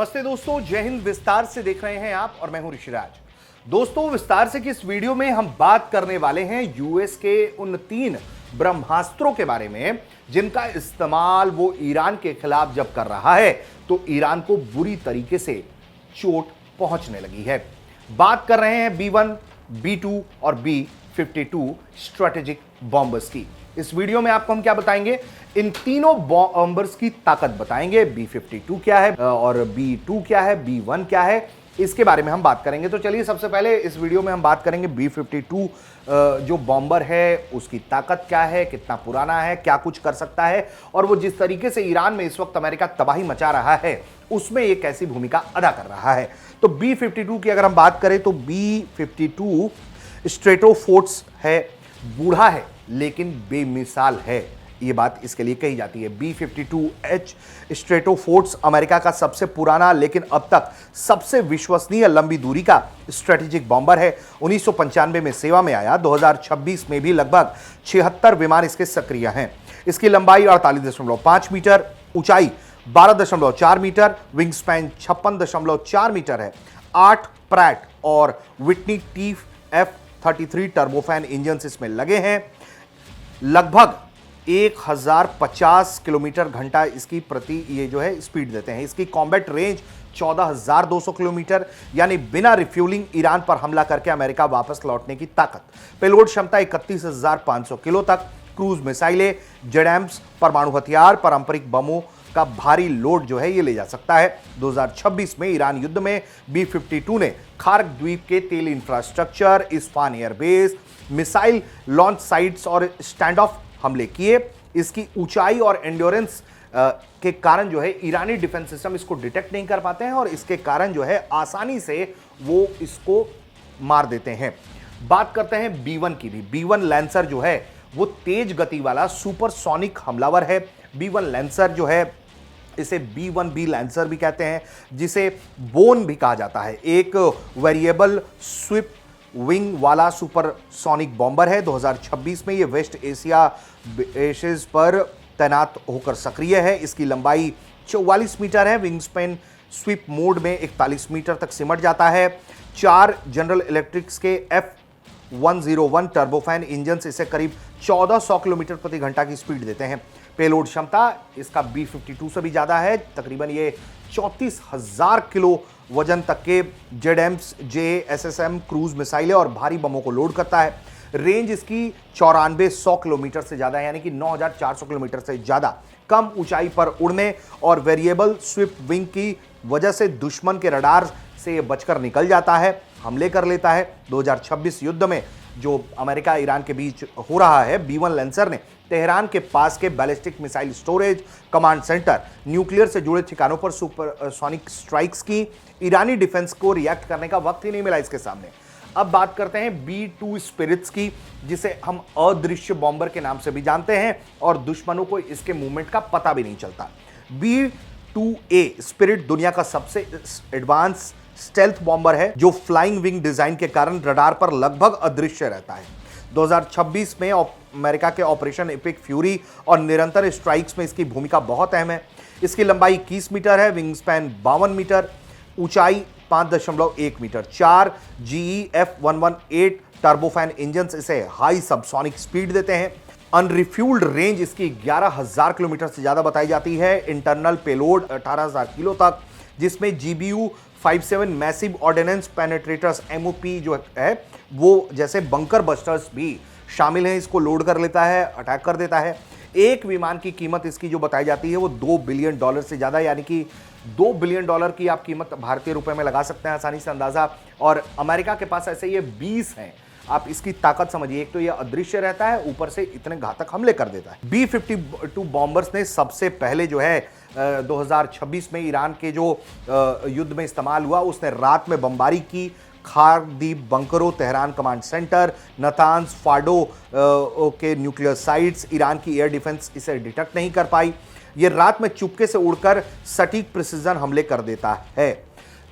नमस्ते दोस्तों, जय हिंद। विस्तार से देख रहे हैं आप और मैं हूं ऋषिराज। दोस्तों, विस्तार से की इस वीडियो में हम बात करने वाले हैं यूएस के उन 3 ब्रह्मास्त्रों के बारे में जिनका इस्तेमाल वो ईरान के खिलाफ जब कर रहा है तो ईरान को बुरी तरीके से चोट पहुंचने लगी है। बात कर रहे हैं B1, B2 और B52 स्ट्रेटेजिक बॉम्बर्स की। इस वीडियो में आपको हम क्या बताएंगे, इन तीनों बॉम्बर्स की ताकत बताएंगे। B52 क्या है और B2 क्या है, B1 क्या है, इसके बारे में हम बात करेंगे। तो चलिए, सबसे पहले इस वीडियो में हम बात करेंगे B52 जो बॉम्बर है उसकी ताकत क्या है, कितना पुराना है, क्या कुछ कर सकता है और वो जिस तरीके से ईरान में इस वक्त अमेरिका तबाही मचा रहा है उसमें एक ऐसी भूमिका अदा कर रहा है। तो B52 की अगर हम बात करें तो B52 स्ट्रेटोफोर्ट्स है, बूढ़ा है लेकिन बेमिसाल है, ये बात इसके लिए कही जाती है। B52H स्ट्रेटोफोर्ट्स अमेरिका का सबसे पुराना लेकिन अब तक सबसे विश्वसनीय लंबी दूरी का स्ट्रेटेजिक बॉम्बर है। 1995 में सेवा में आया, 2026 में भी लगभग 76 विमान इसके सक्रिय हैं। इसकी लंबाई 48.5 मीटर, ऊंचाई 12.4 मीटर, विंग स्पैन 56.4 मीटर है। 8 प्रैट और विटनी TF-33 टर्बोफैन इंजन इसमें लगे हैं। लगभग 1050 किलोमीटर घंटा इसकी प्रति ये जो है स्पीड देते हैं। इसकी कॉम्बैट रेंज 14,200 किलोमीटर, यानी बिना रिफ्यूलिंग ईरान पर हमला करके अमेरिका वापस लौटने की ताकत। पेलोड क्षमता 31,500 किलो तक। क्रूज मिसाइलें, जेडैम्स, परमाणु हथियार, पारंपरिक बमों का भारी लोड जो है ये ले जा सकता है। 2026 में ईरान युद्ध में B52 ने खार्क द्वीप के तेल infrastructure, Isfahan airbase, missile launch sites और स्टैंड ऑफ हमले किए। इसकी ऊंचाई और एंड्योरेंस के कारण जो है ईरानी डिफेंस सिस्टम इसको डिटेक्ट नहीं कर पाते हैं और इसके कारण जो है आसानी से वो इसको मार देते हैं। बात करते हैं B1 की भी। B1 लैंसर जो है वो तेज गति वाला सुपरसोनिक हमलावर है। B1 लैंसर जो है इसे B1B लैंसर भी कहते हैं, जिसे बोन भी कहा जाता है। एक वेरिएबल स्विप विंग वाला सुपरसोनिक बॉम्बर है। 2026 में यह वेस्ट एशिया बेसेस पर तैनात होकर सक्रिय है। इसकी लंबाई 44 मीटर है। विंग स्पैन स्वीप मोड में 41 मीटर तक सिमट जाता है। 4 जनरल इलेक्ट्रिक्स के F101 टर्बोफैन इंजन इसे करीब 1400 किलोमीटर प्रति घंटा की स्पीड देते हैं। पेलोड क्षमता इसका B52 से भी ज्यादा है। तकरीबन ये 34,000 किलो वजन तक के जेडएम्स, JSSM क्रूज मिसाइलें और भारी बमों को लोड करता है। रेंज इसकी 9400 किलोमीटर से ज्यादा है, यानी कि 9400 किलोमीटर से ज्यादा। कम ऊंचाई पर उड़ने और वेरिएबल स्विप विंग की वजह से दुश्मन के रडार से बचकर निकल जाता है, हमले कर लेता है। 2026 युद्ध में जो अमेरिका ईरान के बीच हो रहा है, B1 लैंसर ने तेहरान के पास के ballistic missile storage, command centre, nuclear से जुड़े ठिकानों पर सुपरसोनिक स्ट्राइक्स की। ईरानी डिफेंस को रिएक्ट करने का वक्त ही नहीं मिला इसके सामने। अब बात करते हैं B2 स्पिरिट्स की, जिसे हम अदृश्य बॉम्बर के नाम से भी जानते हैं और दुश्मनों को इसके मूवमेंट का पता भी नहीं चलता। B2A स्पिरिट दुनिया का सबसे एडवांस स्टेल्थ बॉम्बर है जो फ्लाइंग विंग डिजाइन के कारण रडार पर लगभग अदृश्य रहता है। 2026 में अमेरिका के ऑपरेशन एपिक फ्यूरी और निरंतर स्ट्राइक्स में इसकी भूमिका बहुत अहम है। इसकी लंबाई 21 मीटर है, विंग स्पैन 52 मीटर, ऊंचाई 5.1 metre. 4 GE F118 turbofan engine इसे हाई सबसोनिक स्पीड देते हैं। अनरिफ्यूल्ड रेंज इसकी 11,000 किलोमीटर से ज्यादा बताई जाती है। इंटरनल पेलोड 18,000 किलो तक, जिसमें GBU 57 मैसिव ऑर्डिनेंस पेनेट्रेटर्स MOP जो है वो जैसे बंकर बस्टर्स भी शामिल हैं। इसको लोड कर लेता है, अटैक कर देता है। एक विमान की कीमत इसकी जो बताई जाती है वो $2 बिलियन से ज्यादा, यानी कि $2 बिलियन की आप कीमत भारतीय रुपए में लगा सकते हैं आसानी से अंदाजा। और अमेरिका के पास ऐसे ये 20 हैं। आप इसकी ताकत समझिए, एक तो ये अदृश्य रहता है, ऊपर से इतने घातक हमले कर देता है। B52 बॉम्बर्स ने सबसे पहले जो है 2026 में ईरान के जो युद्ध में इस्तेमाल हुआ, उसने रात में बमबारी की। खार्क द्वीप बंकरों, तेहरान कमांड सेंटर, नतान्स, फाडो के न्यूक्लियर साइट्स, ईरान की एयर डिफेंस इसे डिटेक्ट नहीं कर पाई। ये रात में चुपके से उड़कर सटीक प्रिसीजन हमले कर देता है।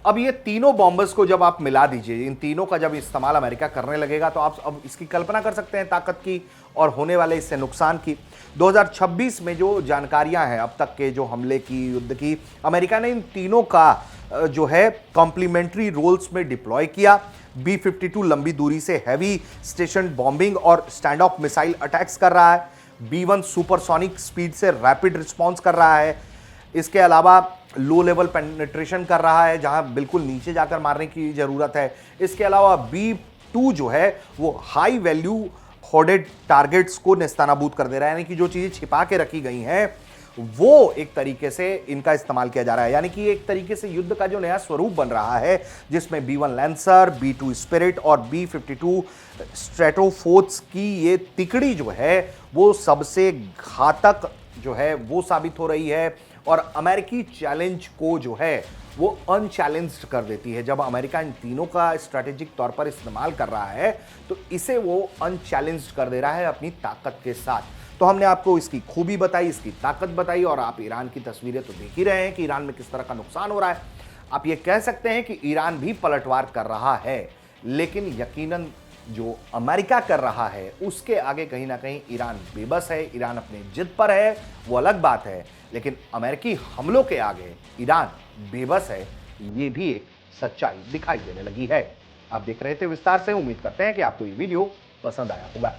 अब ये तीनों बॉम्बर्स को जब आप मिला दीजिए, इन तीनों का जब इस्तेमाल अमेरिका करने लगेगा तो आप अब इसकी कल्पना कर सकते हैं ताकत की और होने वाले इससे नुकसान की। 2026 में जो जानकारियां हैं अब तक के जो हमले की, युद्ध की, अमेरिका ने इन तीनों का जो है कॉम्प्लीमेंट्री रोल्स में डिप्लॉय किया। B-52 लंबी दूरी से हैवी स्टेशन बॉम्बिंग और स्टैंड ऑफ मिसाइल अटैक्स कर रहा है। B-1 सुपरसोनिक स्पीड से रैपिड रिस्पॉन्स कर रहा है। इसके अलावा लो लेवल पेनिट्रेशन कर रहा है, जहां बिल्कुल नीचे जाकर मारने की जरूरत है। इसके अलावा B-2 जो है वो हाई वैल्यू होडेड टारगेट्स को नेस्तनाबूद कर दे रहा है, यानी कि जो चीजें छिपा के रखी गई हैं वो एक तरीके से इनका इस्तेमाल किया जा रहा है। यानी कि एक तरीके से युद्ध का जो नया स्वरूप बन रहा है, जिसमें B-1 लैंसर, B-2 स्पिरिट और B-52 स्ट्रेटोफोर्ट्स की ये तिकड़ी जो है वो सबसे घातक जो है वो साबित हो रही है और अमेरिकी चैलेंज को जो है वो अनचैलेंज्ड कर देती है। जब अमेरिका इन तीनों का स्ट्रैटेजिक तौर पर इस्तेमाल कर रहा है तो इसे वो अनचैलेंज्ड कर दे रहा है अपनी ताकत के साथ। तो हमने आपको इसकी खूबी बताई, इसकी ताकत बताई और आप ईरान की तस्वीरें तो देख ही रहे हैं कि ईरान में किस तरह का नुकसान हो रहा है। आप ये कह सकते हैं कि ईरान भी पलटवार कर रहा है, लेकिन यकीनन जो अमेरिका कर रहा है उसके आगे कहीं ना कहीं ईरान बेबस है। ईरान अपने जिद पर है, वो अलग बात है, लेकिन अमेरिकी हमलों के आगे ईरान बेबस है, ये भी एक सच्चाई दिखाई देने लगी है। आप देख रहे थे विस्तार से। उम्मीद करते हैं कि आपको ये वीडियो पसंद आया होगा।